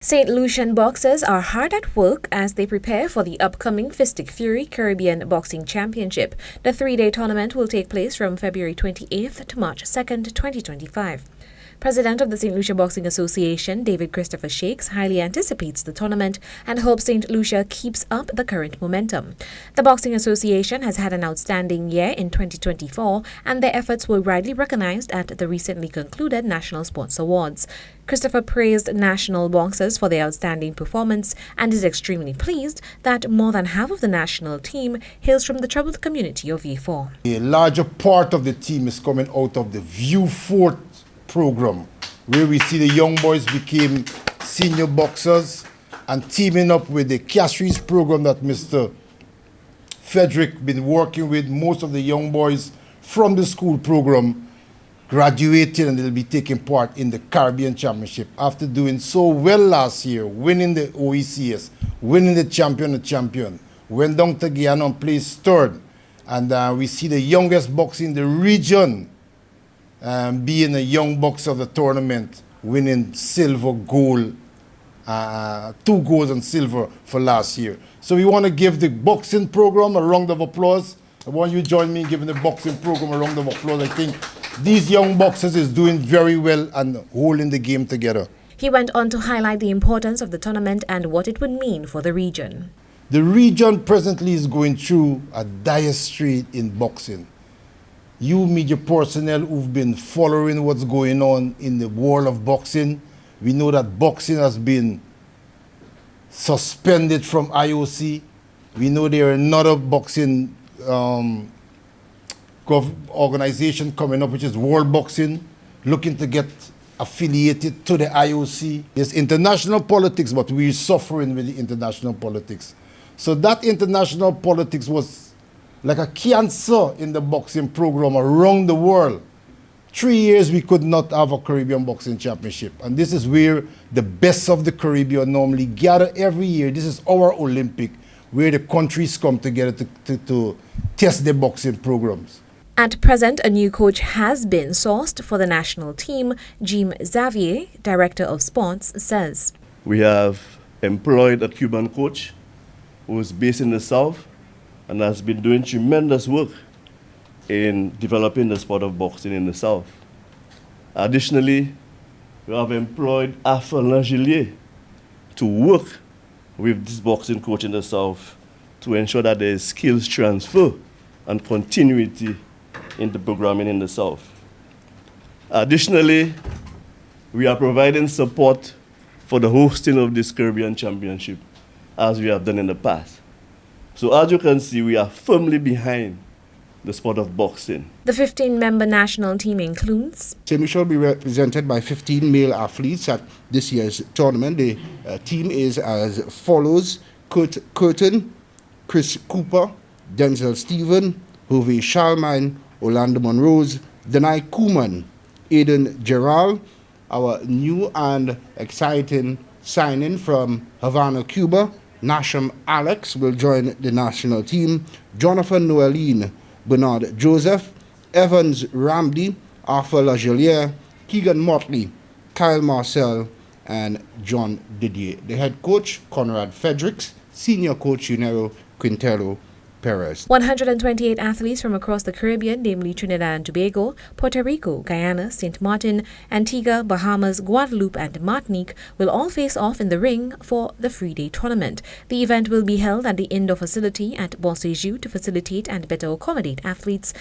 Saint Lucian boxers are hard at work as they prepare for the upcoming Fistic Fury Caribbean Boxing Championship. The three-day tournament will take place from February 28th to March 2nd, 2025. President of the Saint Lucia Boxing Association, David Christopher Shakes, highly anticipates the tournament and hopes Saint Lucia keeps up the current momentum. The Boxing Association has had an outstanding year in 2024 and their efforts were widely recognized at the recently concluded National Sports Awards. Christopher praised national boxers for their outstanding performance and is extremely pleased that more than half of the national team hails from the troubled community of V4. A larger part of the team is coming out of the View Fort program, where we see the young boys became senior boxers and teaming up with the Castries program that Mr. Frederick been working with. Most of the young boys from the school program graduated and they'll be taking part in the Caribbean Championship after doing so well last year, winning the OECS, winning the champion, went down to Guyana and placed third. And we see the youngest boxer in the region being a young boxer of the tournament, winning silver, gold, 2 golds and silver for last year. So we want to give the boxing program a round of applause. I want you to join me in giving the boxing program a round of applause. I think these young boxers is doing very well and holding the game together. He went on to highlight the importance of the tournament and what it would mean for the region. The region presently is going through a dire strait in boxing. You media personnel who've been following what's going on in the world of boxing, we know that boxing has been suspended from IOC. We know there are another boxing organization coming up, which is World Boxing, looking to get affiliated to the IOC. There's international politics, but we're suffering with the international politics. So that international politics was like a cancer in the boxing program around the world. 3 years we could not have a Caribbean Boxing Championship. And this is where the best of the Caribbean normally gather every year. This is our Olympic, where the countries come together to test their boxing programs. At present, a new coach has been sourced for the national team. Jim Xavier, Director of Sports, says. We have employed a Cuban coach who is based in the South and has been doing tremendous work in developing the sport of boxing in the South. Additionally, we have employed Alpha Langelier to work with this boxing coach in the South to ensure that there is skills transfer and continuity in the programming in the South. Additionally, we are providing support for the hosting of this Caribbean Championship, as we have done in the past. So as you can see, we are firmly behind the sport of boxing. The 15-member national team includes Saint Lucia will be represented by 15 male athletes at this year's tournament. The team is as follows: Kurt Curtin, Chris Cooper, Denzel Stephen, Jove Shalmine, Orlando Monrose, Denai Kuman, Aiden Gerald, our new and exciting signing from Havana, Cuba, Nasham Alex will join the national team, Jonathan Noeline, Bernard Joseph, Evans Ramdi, Arthur Lagelier, Keegan Motley, Kyle Marcel, and John Didier. The head coach, Conrad Fredericks, senior coach, Junero Quintero Perez. 128 athletes from across the Caribbean, namely Trinidad and Tobago, Puerto Rico, Guyana, St. Martin, Antigua, Bahamas, Guadeloupe, and Martinique will all face off in the ring for the 3-day tournament. The event will be held at the indoor facility at Bonsejour to facilitate and better accommodate athletes,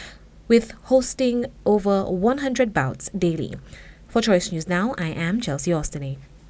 with hosting over 100 bouts daily. For Choice News Now, I am Chelsea Austinay.